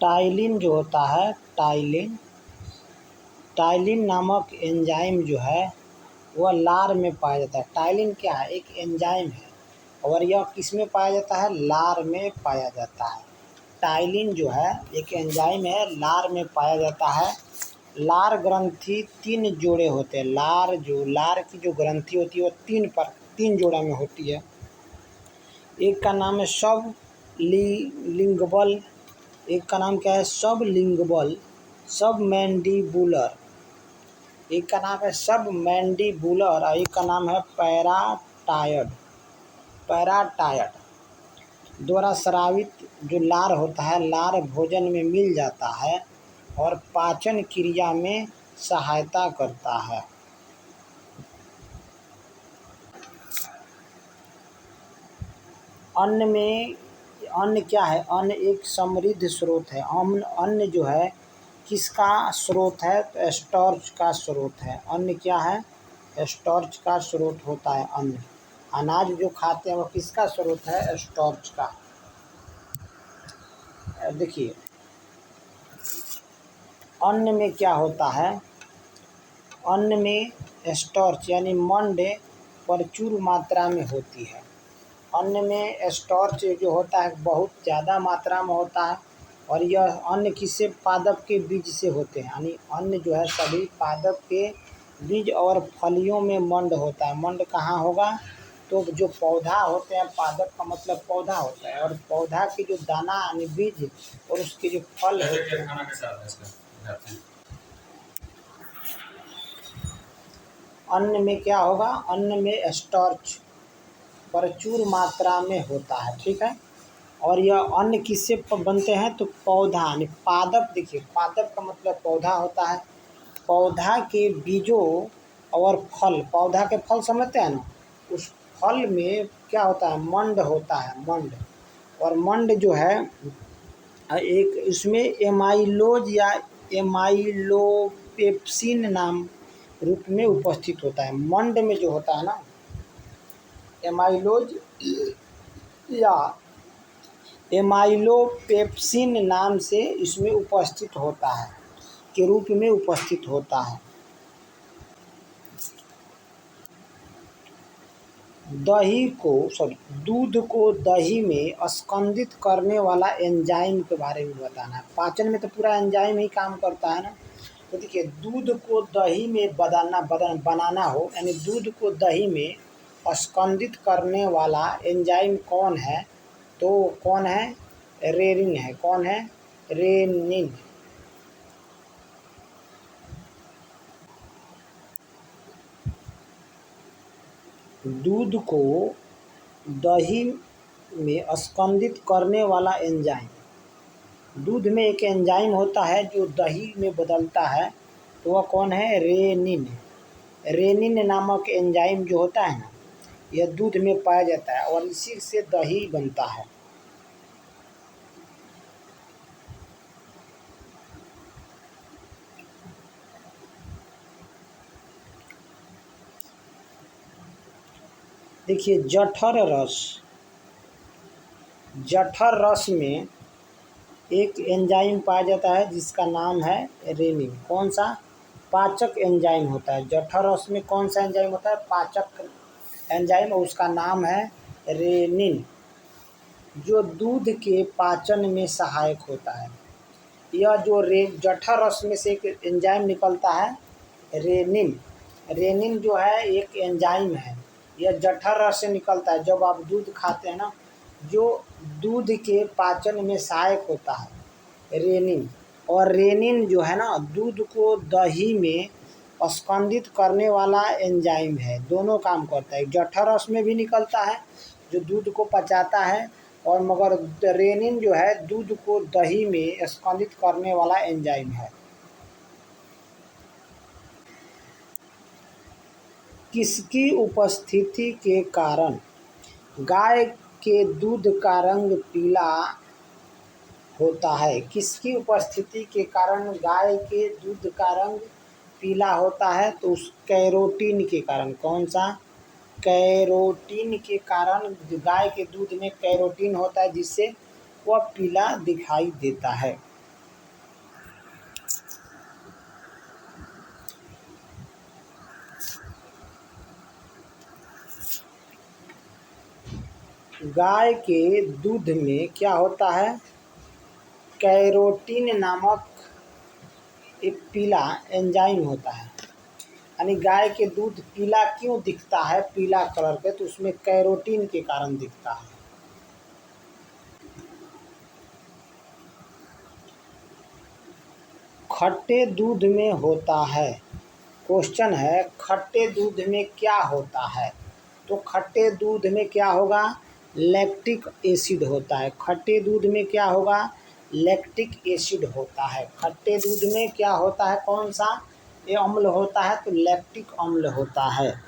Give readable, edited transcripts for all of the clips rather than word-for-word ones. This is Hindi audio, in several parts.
टाइलिन जो होता है, टाइलिन नामक एंजाइम जो है वह लार में पाया जाता है। टाइलिन क्या है? एक एंजाइम है और यह किस में पाया जाता है? लार में पाया जाता है। टाइलिन जो है एक एंजाइम है, लार में पाया जाता है। लार ग्रंथि 3 जोड़े होते हैं। लार की जो ग्रंथि होती है वो 3 जोड़ा में होती है। एक का नाम है सब लिंगबल, एक का नाम क्या है? सब लिंगबल, सब मैंडिबुलर, एक का नाम है सब मैंडिबुलर और एक का नाम है पैराटायड द्वारा स्रावित जो लार होता है, लार भोजन में मिल जाता है और पाचन क्रिया में सहायता करता है। अन्न क्या है? अन्न एक समृद्ध स्रोत है। अन्न जो है किसका स्रोत है? तो स्टार्च का स्रोत है। अन्न क्या है? स्टार्च का स्रोत होता है। अन्न अनाज जो खाते हैं वो किसका स्रोत है? स्टार्च का। देखिए अन्न में क्या होता है? अन्न में स्टार्च यानी मंड प्रचुर मात्रा में होती है। अन्न में स्टार्च जो होता है बहुत ज़्यादा मात्रा में होता है और यह अन्न किससे? पादप के बीज से होते हैं। यानी अन्न जो है सभी पादप के बीज और फलियों में मंड होता है। मंड कहाँ होगा? तो जो पौधा होते हैं, पादप का मतलब पौधा होता है और पौधा के जो दाना यानी बीज और उसके जो फल होते हैं, अन्न में क्या होगा? अन्न में स्टार्च प्रचुर मात्रा में होता है। ठीक है। और यह अन्न किससे बनते हैं? तो पौधा यानी पादप। देखिए पादप का मतलब पौधा होता है। पौधा के बीजों और फल, पौधा के फल समझते हैं ना, उस फल में क्या होता है? मंड होता है। मंड, और मंड जो है एक इसमें एमाइलोज या एमाइलोपेप्सिन नाम रूप में उपस्थित होता है। मंड में जो होता है ना, एमाइलोज या एमाइलोपेप्सिन नाम से इसमें उपस्थित होता है, के रूप में उपस्थित होता है। दूध को दही में स्कंदित करने वाला एंजाइम के बारे में बताना है। पाचन में तो पूरा एंजाइम ही काम करता है ना। तो देखिए दूध को दही में बनाना हो, यानी दूध को दही में स्कंदित करने वाला एंजाइम कौन है? तो कौन है? रेनिन है। कौन है? रेनिन। दूध को दही में स्कंदित करने वाला एंजाइम, दूध में एक एंजाइम होता है जो दही में बदलता है, तो वह कौन है? रेनिन। रेनिन नामक एंजाइम जो होता है ना, यह दूध में पाया जाता है और इसी से दही बनता है। देखिए जठर रस में एक एंजाइम पाया जाता है जिसका नाम है रेनिन। कौन सा? पाचक एंजाइम होता है। जठर रस में कौन सा एंजाइम होता है? पाचक एंजाइम, और उसका नाम है रेनिन, जो दूध के पाचन में सहायक होता है। यह जो जठर रस में से एक एंजाइम निकलता है रेनिन। रेनिन जो है एक एंजाइम है, यह जठर रस से निकलता है। जब आप दूध खाते हैं ना, जो दूध के पाचन में सहायक होता है रेनिन। और रेनिन जो है ना, दूध को दही में स्कंदित करने वाला एंजाइम है। दोनों काम करता है, जठर रस में भी निकलता है जो दूध को पचाता है, और मगर रेनिन जो है दूध को दही में स्कंदित करने वाला एंजाइम है। किसकी उपस्थिति के कारण गाय के दूध का रंग पीला होता है? किसकी उपस्थिति के कारण गाय के दूध का रंग पीला होता है? तो उस कैरोटीन के कारण। कौन सा? कैरोटीन के कारण। गाय के दूध में कैरोटीन होता है जिससे वह पीला दिखाई देता है। गाय के दूध में क्या होता है? कैरोटीन नामक एक पीला एंजाइम होता है। यानी गाय के दूध पीला क्यों दिखता है, पीला कलर पे? तो उसमें कैरोटीन के कारण दिखता है। खट्टे दूध में होता है। क्वेश्चन है, खट्टे दूध में क्या होता है? तो खट्टे दूध में क्या होगा? लैक्टिक एसिड होता है। खट्टे दूध में क्या होगा? लैक्टिक एसिड होता है। खट्टे दूध में क्या होता है? कौन सा ये अम्ल होता है? तो लैक्टिक अम्ल होता है।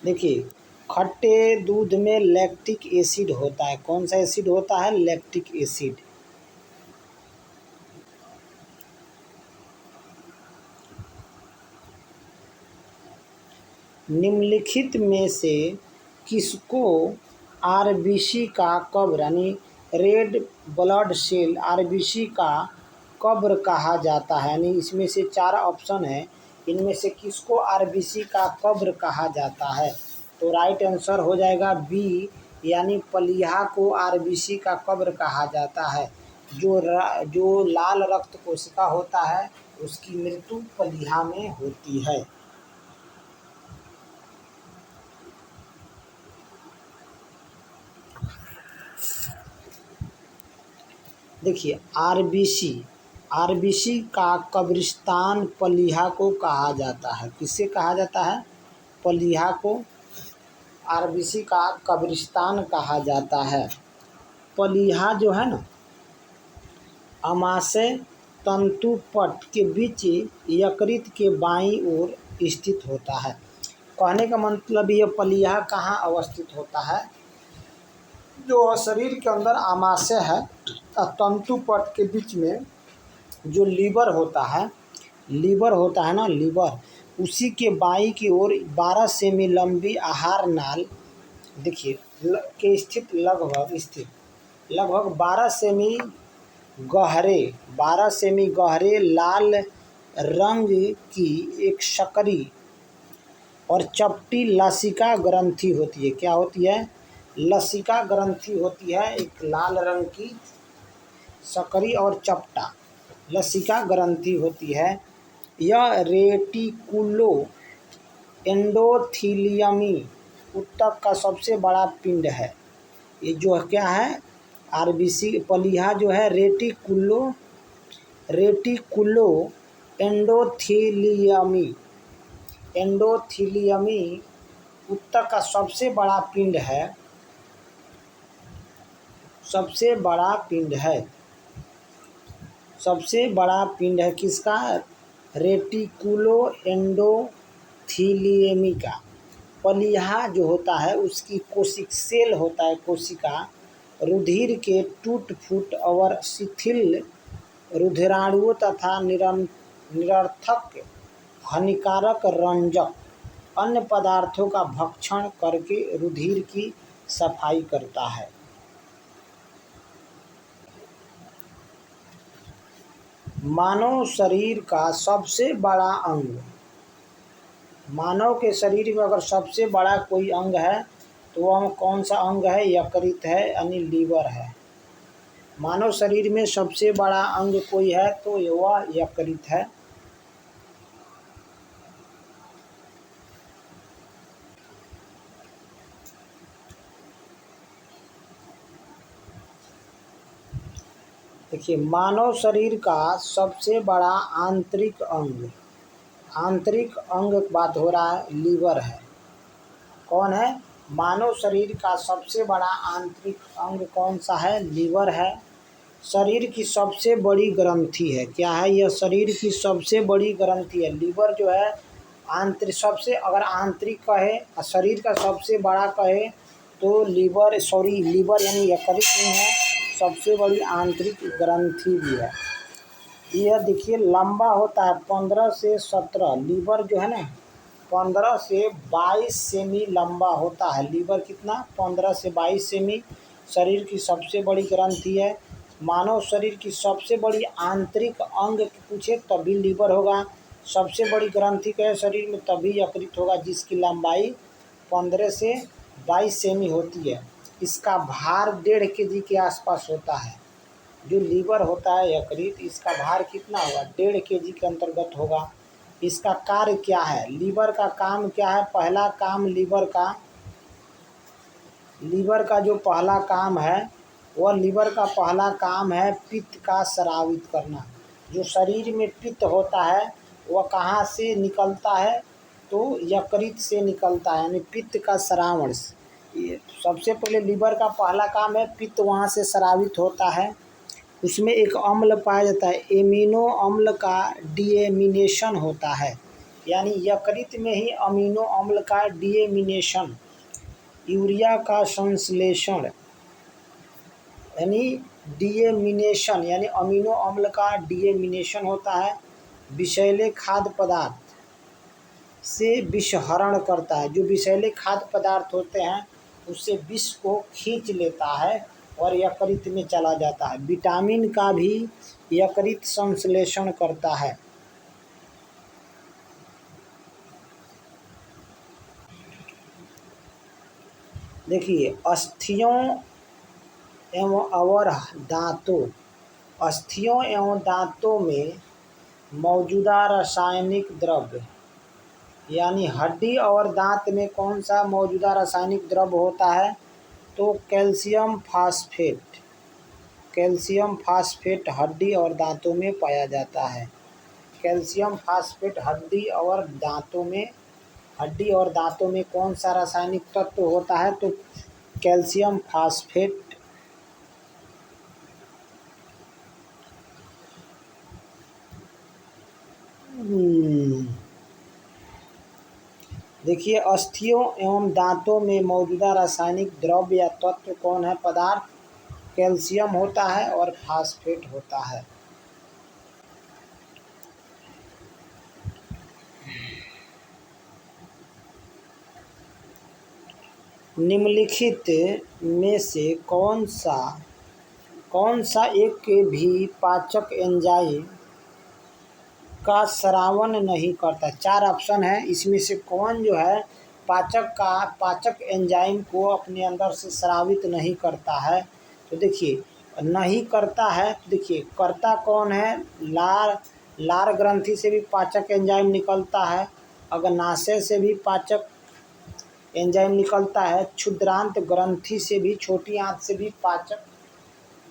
देखिए, खट्टे दूध में लैक्टिक एसिड होता है। कौन सा एसिड होता है? Lactic acid. निम्नलिखित में से किसको आरबीसी का कब्र यानी रेड ब्लड सेल आरबीसी का कब्र कहा जाता है? यानी इसमें से 4 ऑप्शन है, इनमें से किसको आरबीसी का कब्र कहा जाता है? तो राइट आंसर हो जाएगा बी, यानी पलीहा को आरबीसी का कब्र कहा जाता है। जो लाल रक्त कोशिका होता है उसकी मृत्यु पलीहा में होती है। देखिए, आरबीसी का कब्रिस्तान पलीहा को कहा जाता है। किससे कहा जाता है? पलीहा को आरबीसी का कब्रिस्तान कहा जाता है। पलीहा जो है ना, अमाशय तंतुपट के बीच यकृत के बाईं ओर स्थित होता है। कहने का मतलब ये पलीहा कहाँ अवस्थित होता है? जो शरीर के अंदर आमाशय है तंतुपट के बीच में जो लीवर होता है ना, लीवर, उसी के बाईं की ओर 12 सेमी लंबी आहार नाल देखिए के स्थित लगभग 12 सेमी गहरे लाल रंग की एक सकरी और चपटी लसिका ग्रंथि होती है। क्या होती है? लसिका ग्रंथि होती है, एक लाल रंग की सकरी और चपटा लसिका ग्रंथि होती है। यह रेटिकुलो एंडोथीलियमी ऊतक का सबसे बड़ा पिंड है। ये जो क्या है? आरबीसी पलीहा जो है रेटिकुलो एंडोथीलियमी ऊतक का सबसे बड़ा पिंड है। सबसे बड़ा पिंड है किसका? रेटिकुलो एंडोथीलियमी का। पलीहा जो होता है उसकी सेल होता है कोशिका, रुधिर के टूट फूट और शिथिल रुधिराणुओं तथा निरर्थक हानिकारक रंजक अन्य पदार्थों का भक्षण करके रुधिर की सफाई करता है। मानव शरीर का सबसे बड़ा अंग, मानव के शरीर में अगर सबसे बड़ा कोई अंग है तो वह कौन सा अंग है? यकृत है, यानी लीवर है। मानव शरीर में सबसे बड़ा अंग कोई है तो वह यकृत है। देखिए, मानव शरीर का सबसे बड़ा आंतरिक अंग बात हो रहा है, लीवर है। कौन है? मानव शरीर का सबसे बड़ा आंतरिक अंग कौन सा है? लीवर है। शरीर की सबसे बड़ी ग्रंथि है। क्या है यह? शरीर की सबसे बड़ी ग्रंथि है लीवर जो है। सबसे अगर आंतरिक कहे, शरीर का सबसे बड़ा कहे तो लीवर यानी यकृत में है, सबसे बड़ी आंतरिक ग्रंथि भी है। यह देखिए लंबा होता है 15 से 17, लीवर जो है ना 15 से 22 सेमी लंबा होता है। लीवर कितना? 15 से 22 सेमी शरीर की सबसे बड़ी ग्रंथि है। मानव शरीर की सबसे बड़ी आंतरिक अंग पूछे तभी लीवर होगा, सबसे बड़ी ग्रंथि कहे शरीर में तभी यकृत होगा, जिसकी लंबाई 15 से 22 सेमी होती है। इसका भार 1.5 kg के आसपास होता है। जो लीवर होता है यकृत, इसका भार कितना होगा? 1.5 kg के अंतर्गत होगा। इसका कार्य क्या है? लीवर का काम क्या है? पहला काम लीवर का जो पहला काम है, वह लीवर का पहला काम है पित्त का स्रावित करना। जो शरीर में पित्त होता है वह कहाँ से निकलता है? तो यकृत से निकलता है, यानी पित्त का स्रावण। ये सबसे पहले लीवर का पहला काम है, पित्त वहाँ से स्रावित होता है। उसमें एक अम्ल पाया जाता है, एमिनो अम्ल का डीएमिनेशन होता है, यानी यकृत में ही अमीनो अम्ल का डीएमिनेशन, यूरिया का संश्लेषण, यानी डीएमिनेशन यानी अमीनो अम्ल का डीएमिनेशन होता है। विषैले खाद्य पदार्थ से विषहरण करता है। जो विषैले खाद्य पदार्थ होते हैं उससे विष को खींच लेता है और यकृत में चला जाता है। विटामिन का भी यकृत संश्लेषण करता है। देखिए, अस्थियों एवं दांतों में मौजूदा रासायनिक द्रव्य, यानी हड्डी और दांत में कौन सा मौजूदा रासायनिक द्रव्य होता है? तो कैल्शियम फास्फेट हड्डी और दांतों में पाया जाता है। कैल्शियम फास्फेट हड्डी और दांतों में कौन सा रासायनिक तत्व होता है? तो कैल्शियम फास्फेट। देखिए, अस्थियों एवं दांतों में मौजूदा रासायनिक द्रव्य या तत्व कौन है? पदार्थ कैल्शियम होता है और फास्फेट होता है। निम्नलिखित में से कौन सा एक भी पाचक एंजाइम का स्रावन नहीं करता? 4 ऑप्शन है, इसमें से कौन जो है पाचक एंजाइम को अपने अंदर से स्रावित नहीं करता है? तो देखिए, नहीं करता है तो देखिए करता कौन है? लार ग्रंथि से भी पाचक एंजाइम निकलता है, अग्नाशय से भी पाचक एंजाइम निकलता है, क्षुद्रांत ग्रंथि से भी, छोटी आंत से भी पाचक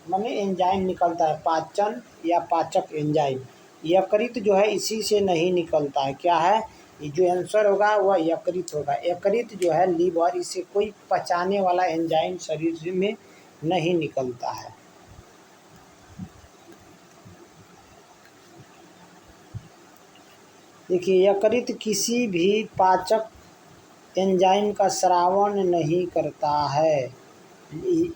माने एंजाइम निकलता है, पाचन या पाचक एंजाइम। यकृत जो है इसी से नहीं निकलता है। क्या है? ये जो आंसर होगा वह यकृत होगा। यकृत जो है लीवर, इसे कोई पचाने वाला एंजाइम शरीर में नहीं निकलता है। देखिए, यकृत किसी भी पाचक एंजाइम का स्रावन नहीं करता है।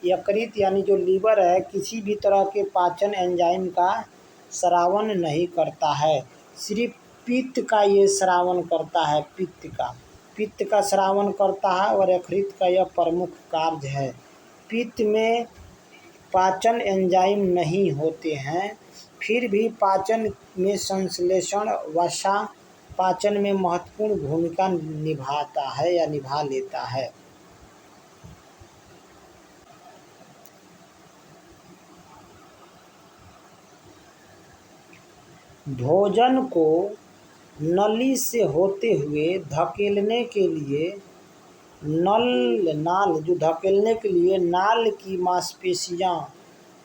यकृत यानी जो लीवर है किसी भी तरह के पाचन एंजाइम का स्रावन नहीं करता है। सिर्फ पित्त का ये स्रावन करता है। पित्त का स्रावन करता है और यकृत का यह प्रमुख कार्य है। पित्त में पाचन एंजाइम नहीं होते हैं, फिर भी पाचन में संश्लेषण वसा पाचन में महत्वपूर्ण भूमिका निभाता है या निभा लेता है। भोजन को नली से होते हुए धकेलने के लिए नाल की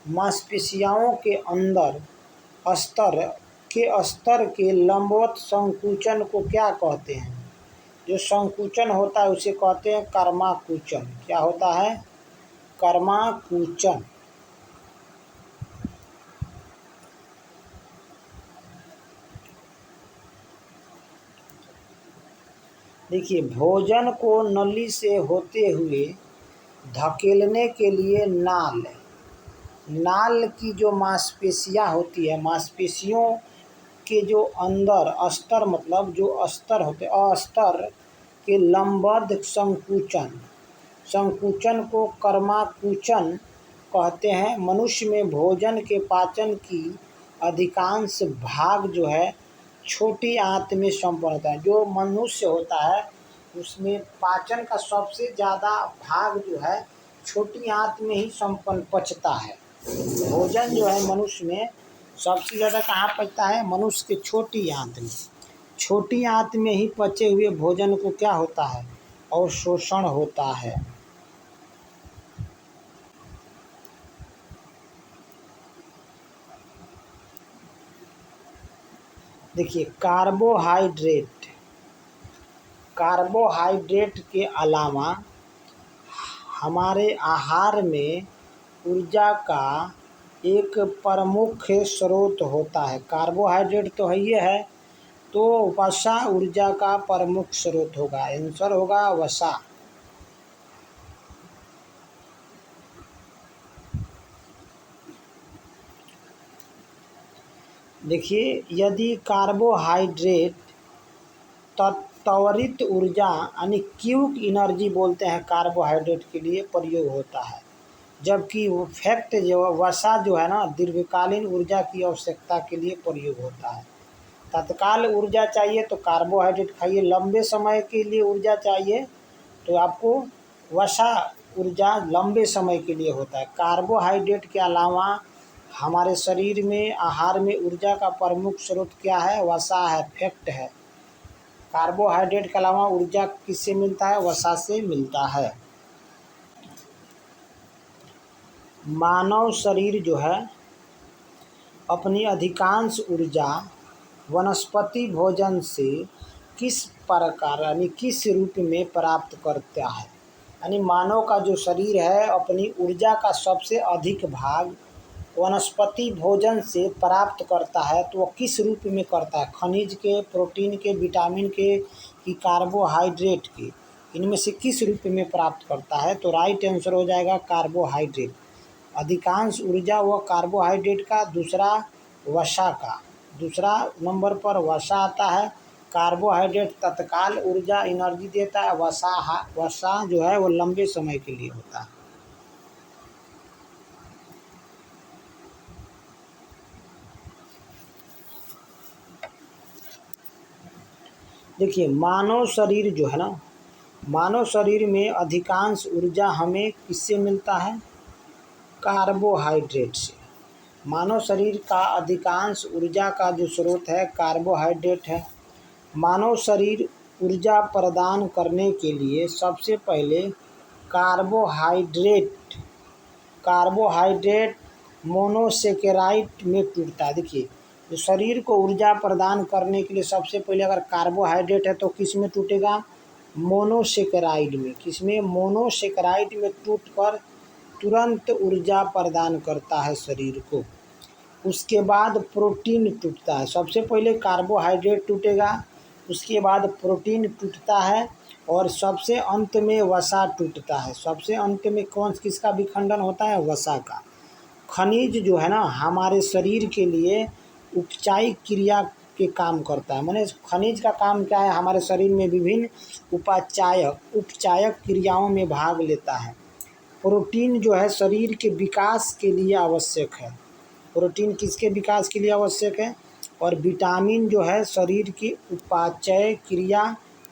मांसपेशियों के अंदर स्तर के लंबवत संकुचन को क्या कहते हैं? जो संकुचन होता है उसे कहते हैं कर्माकुचन। क्या होता है? कर्माकुचन। देखिए, भोजन को नली से होते हुए धकेलने के लिए नाल की जो मांसपेशियां होती है, मांसपेशियों के जो अंदर स्तर, मतलब जो स्तर होते हैं, अस्तर के लंबवत संकुचन को कर्माकुचन कहते हैं। मनुष्य में भोजन के पाचन की अधिकांश भाग जो है छोटी आंत में संपन्न होता है। जो मनुष्य होता है उसमें पाचन का सबसे ज़्यादा भाग जो है छोटी आंत में ही संपन्न पचता है। भोजन जो है मनुष्य में सबसे ज़्यादा कहाँ पचता है? मनुष्य के छोटी आंत में। छोटी आंत में ही पचे हुए भोजन को क्या होता है? अवशोषण होता है। देखिए कार्बोहाइड्रेट के अलावा हमारे आहार में ऊर्जा का एक प्रमुख स्रोत होता है। कार्बोहाइड्रेट तो है ही है, तो वसा ऊर्जा का प्रमुख स्रोत होगा। आंसर होगा वसा। देखिए यदि कार्बोहाइड्रेट त्वरित ऊर्जा यानी क्विक एनर्जी बोलते हैं कार्बोहाइड्रेट के लिए प्रयोग होता है, जबकि वो फैक्ट जो वसा जो है ना दीर्घकालीन ऊर्जा की आवश्यकता के लिए प्रयोग होता है। तत्काल ऊर्जा चाहिए तो कार्बोहाइड्रेट खाइए, लंबे समय के लिए ऊर्जा चाहिए तो आपको वसा ऊर्जा लंबे समय के लिए होता है। कार्बोहाइड्रेट के अलावा हमारे शरीर में आहार में ऊर्जा का प्रमुख स्रोत क्या है? वसा है, फैक्ट है। कार्बोहाइड्रेट के अलावा ऊर्जा किससे मिलता है? वसा से मिलता है। मानव शरीर जो है अपनी अधिकांश ऊर्जा वनस्पति भोजन से किस प्रकार यानी किस रूप में प्राप्त करता है? यानी मानव का जो शरीर है अपनी ऊर्जा का सबसे अधिक भाग वनस्पति भोजन से प्राप्त करता है, तो वो किस रूप में करता है? खनिज के, प्रोटीन के, विटामिन के कि कार्बोहाइड्रेट के? इनमें से किस रूप में प्राप्त करता है? तो राइट आंसर हो जाएगा कार्बोहाइड्रेट। अधिकांश ऊर्जा व कार्बोहाइड्रेट का, दूसरा वसा का। दूसरा नंबर पर वसा आता है। कार्बोहाइड्रेट तत्काल ऊर्जा एनर्जी देता है, वसा जो है वो लंबे समय के लिए होता है। देखिए मानव शरीर जो है ना, मानव शरीर में अधिकांश ऊर्जा हमें किससे मिलता है? कार्बोहाइड्रेट से। मानव शरीर का अधिकांश ऊर्जा का जो स्रोत है कार्बोहाइड्रेट है। मानव शरीर ऊर्जा प्रदान करने के लिए सबसे पहले कार्बोहाइड्रेट मोनोसेकेराइड में टूटता है। देखिए तो शरीर को ऊर्जा प्रदान करने के लिए सबसे पहले अगर कार्बोहाइड्रेट है तो किस में टूटेगा? मोनोसेकेराइड में। किस में? मोनोसेकेराइड में टूटकर तुरंत ऊर्जा प्रदान करता है शरीर को। उसके बाद प्रोटीन टूटता है। सबसे पहले कार्बोहाइड्रेट टूटेगा, उसके बाद प्रोटीन टूटता है और सबसे अंत में वसा टूटता है। सबसे अंत में कौन किसका विखंडन होता है? वसा का। खनिज जो है ना हमारे शरीर के लिए उपचायिक क्रिया के काम करता है। माने खनिज का काम क्या है? हमारे शरीर में विभिन्न उपचायक क्रियाओं में भाग लेता है। प्रोटीन जो है शरीर के विकास के लिए आवश्यक है। प्रोटीन किसके विकास के लिए आवश्यक है? और विटामिन जो है शरीर की उपापचय क्रिया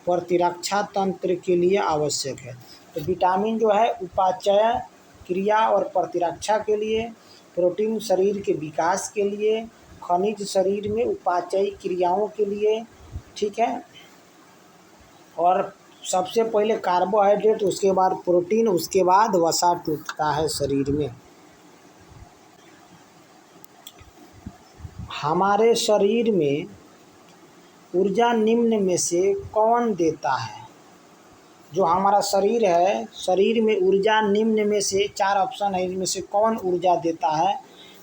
प्रतिरक्षा तंत्र के लिए आवश्यक है। तो विटामिन जो है उपापचय क्रिया और प्रतिरक्षा के लिए, प्रोटीन शरीर के विकास के लिए, खनिज शरीर में उपापचय क्रियाओं के लिए, ठीक है। और सबसे पहले कार्बोहाइड्रेट, उसके बाद प्रोटीन, उसके बाद वसा टूटता है शरीर में। हमारे शरीर में ऊर्जा निम्न में से कौन देता है? जो हमारा शरीर है, शरीर में ऊर्जा निम्न में से 4 ऑप्शन है, इनमें से कौन ऊर्जा देता है?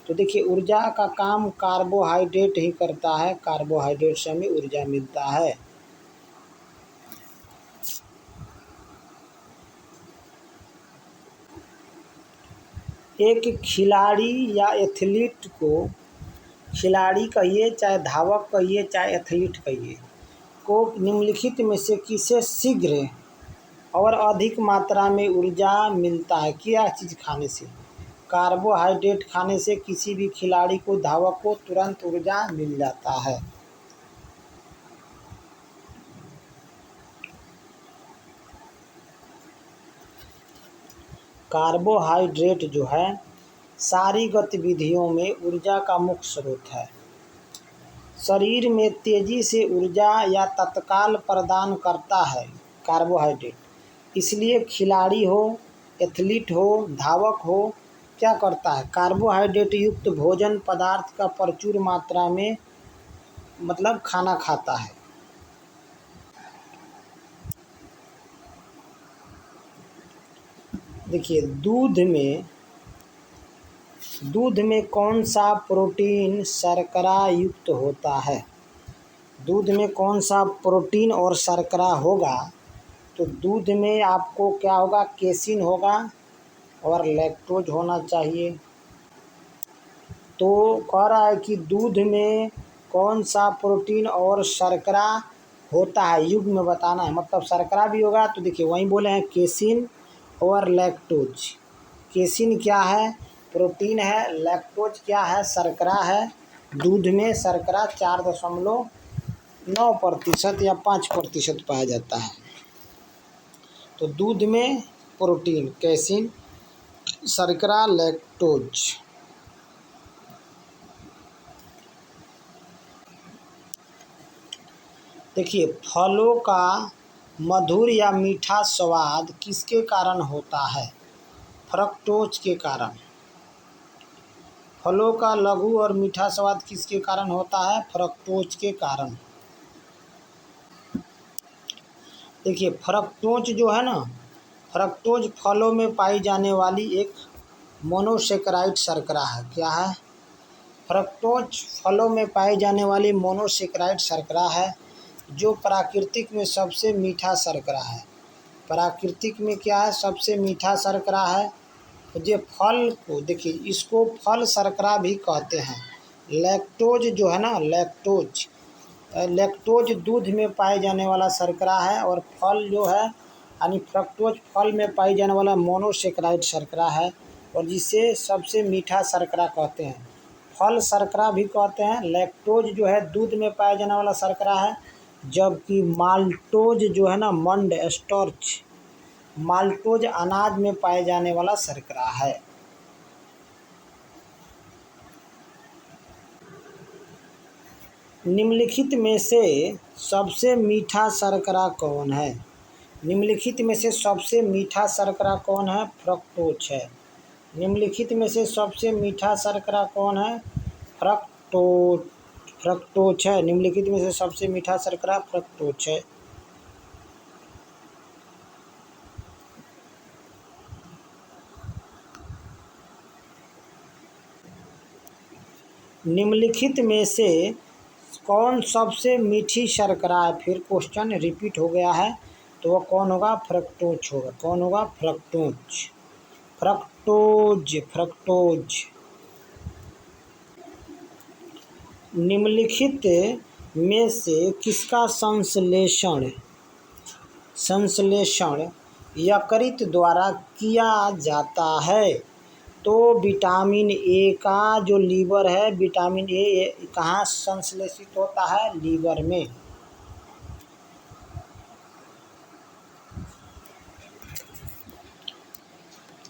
तो देखिए ऊर्जा का काम कार्बोहाइड्रेट ही करता है। कार्बोहाइड्रेट से हमें ऊर्जा मिलता है। एक खिलाड़ी या एथलीट को, खिलाड़ी कहिए चाहे धावक कहिए चाहे एथलीट कहिए, को निम्नलिखित में से किसे शीघ्र और अधिक मात्रा में ऊर्जा मिलता है? क्या चीज़ खाने से? कार्बोहाइड्रेट खाने से किसी भी खिलाड़ी को, धावक को तुरंत ऊर्जा मिल जाता है। कार्बोहाइड्रेट जो है सारी गतिविधियों में ऊर्जा का मुख्य स्रोत है। शरीर में तेजी से ऊर्जा या तत्काल प्रदान करता है कार्बोहाइड्रेट। इसलिए खिलाड़ी हो, एथलीट हो, धावक हो, क्या करता है, कार्बोहाइड्रेट युक्त भोजन पदार्थ का प्रचुर मात्रा में मतलब खाना खाता है। देखिए दूध में कौन सा प्रोटीन शर्करा युक्त होता है। दूध में कौन सा प्रोटीन और शर्करा होगा, तो दूध में आपको क्या होगा, केसिन होगा और लैक्टोज होना चाहिए। तो कह रहा है कि दूध में कौन सा प्रोटीन और शर्करा होता है, युग्म में बताना है, मतलब शर्करा भी होगा। तो देखिए वहीं बोले हैं केसिन और लैक्टोज। केसिन क्या है, प्रोटीन है, लैक्टोज क्या है, शर्करा है। दूध में शर्करा 4.9% या 5% पाया जाता है। तो दूध में प्रोटीन, केसिन, शर्करा, लैक्टोज। देखिए फलों का मधुर या मीठा स्वाद किसके कारण होता है, फ्रक्टोज के कारण। फलों का लघु और मीठा स्वाद किसके कारण होता है, फ्रक्टोज के कारण। देखिए फ्रक्टोज जो है ना, फ्रक्टोज फलों में पाई जाने वाली एक मोनोसेकेराइड शर्करा है। क्या है, फ्रक्टोज फलों में पाई जाने वाली मोनोसेकेराइड शर्करा है, जो प्राकृतिक में सबसे मीठा शर्करा है। प्राकृतिक में क्या है, सबसे मीठा शर्करा है। तो ये फल को देखिए, इसको फल शर्करा भी कहते हैं। लैक्टोज जो है ना, लैक्टोज दूध में पाए जाने वाला शर्करा है, और फल जो है यानी फ्रक्टोज फल में पाई जाने वाला मोनोसेकेराइड शर्करा है, और जिसे सबसे मीठा शर्करा कहते हैं। फल शर्करा भी कहते हैं। लैक्टोज जो है दूध में पाया जाने वाला शर्करा है, जबकि माल्टोज जो है ना, माल्टोज अनाज में पाए जाने वाला शर्करा है। निम्नलिखित में से सबसे मीठा शर्करा कौन है। निम्नलिखित में से सबसे मीठा शर्करा कौन है, फ्रक्टोज है। निम्नलिखित में से सबसे मीठा शर्करा कौन है, फ्रक्टोज है। निम्नलिखित में से सबसे मीठा शर्करा फ्रक्टोज है। निम्नलिखित में से कौन सबसे मीठी शर्करा है, फिर क्वेश्चन रिपीट हो गया है, तो वह कौन होगा, फ्रक्टोज होगा। कौन होगा, फ्रक्टोज। निम्नलिखित में से किसका संश्लेषण यकृत द्वारा किया जाता है। तो विटामिन ए का जो लीवर है, विटामिन ए कहाँ संश्लेषित होता है, लीवर में।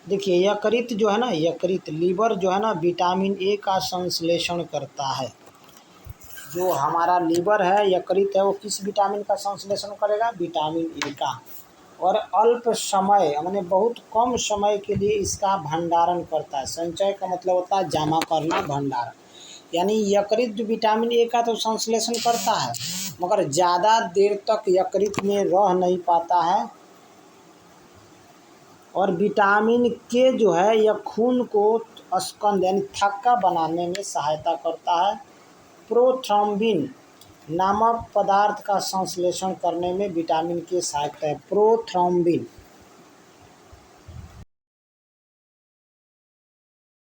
देखिए यकृत जो है ना, लीवर जो है ना, विटामिन ए का संश्लेषण करता है। जो हमारा लीवर है, यकृत है, वो किस विटामिन का संश्लेषण करेगा, विटामिन ए का। और अल्प समय माने बहुत कम समय के लिए इसका भंडारण करता है। संचय का मतलब होता है जमा करना, भंडारण। यानी यकृत विटामिन ए का तो संश्लेषण करता है, मगर ज़्यादा देर तक यकृत में रह नहीं पाता है। और विटामिन के जो है यह खून को स्कंद यानी थक्का बनाने में सहायता करता है। प्रोथ्रोम्बिन नामक पदार्थ का संश्लेषण करने में विटामिन के सहायक है। प्रोथ्रोम्बिन